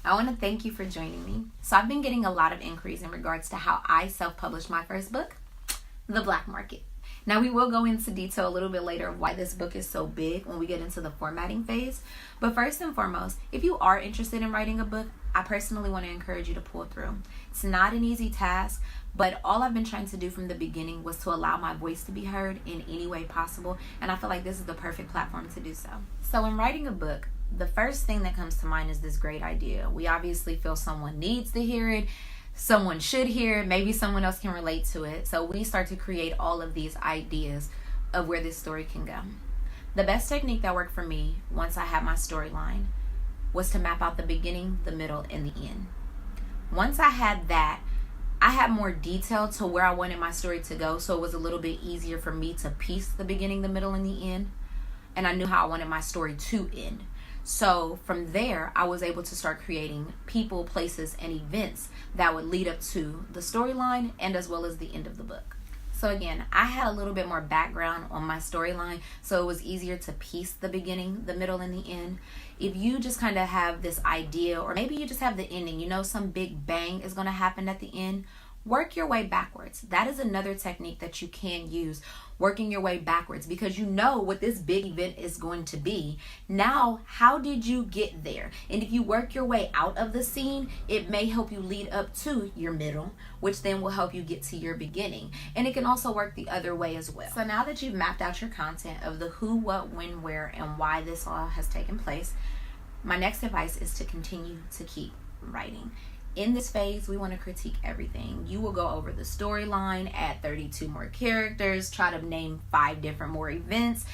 I want to thank you for joining me. So I've been getting a lot of inquiries in regards to how I self-published my first book, The Black Market. Now we will go into detail a little bit later of why this book is so big when we get into the formatting phase. But first and foremost, if you are interested in writing a book, I personally want to encourage you to pull through. It's not an easy task, but all I've been trying to do from the beginning was to allow my voice to be heard in any way possible, and I feel like this is the perfect platform to do so. So in writing a book, the first thing that comes to mind is this great idea. We obviously feel someone needs to hear it, someone should hear it, maybe someone else can relate to it. So we start to create all of these ideas of where this story can go. The best technique that worked for me once I had my storyline was to map out the beginning, the middle, and the end. Once I had that, I had more detail to where I wanted my story to go, so it was a little bit easier for me to piece the beginning, the middle, and the end. And I knew how I wanted my story to end. So from there, I was able to start creating people, places, and events that would lead up to the storyline and as well as the end of the book. So again, I had a little bit more background on my storyline, so it was easier to piece the beginning, the middle, and the end. If you just kind of have this idea, or maybe you just have the ending, you know some big bang is going to happen at the end, work your way backwards. That is another technique that you can use, working your way backwards, because you know what this big event is going to be. Now, how did you get there? And if you work your way out of the scene, it may help you lead up to your middle, which then will help you get to your beginning. And it can also work the other way as well. So now that you've mapped out your content of the who, what, when, where, and why this all has taken place, my next advice is to continue to keep writing. In this phase, we want to critique everything. You will go over the storyline, add 32 more characters, try to name 5 different more events,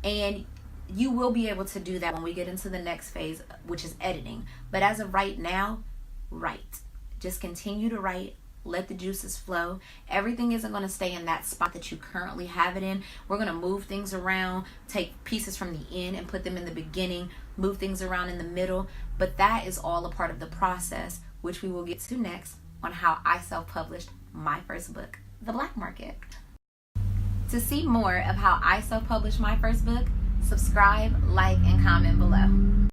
and you will be able to do that when we get into the next phase, which is editing. But as of right now, write. Just continue to write. Let the juices flow. Everything isn't going to stay in that spot that you currently have it in. We're going to move things around, take pieces from the end and put them in the beginning, move things around in the middle. But that is all a part of the process, which we will get to next on how I self-published my first book, The Black Market. To see more of how I self-published my first book, subscribe, like, and comment below.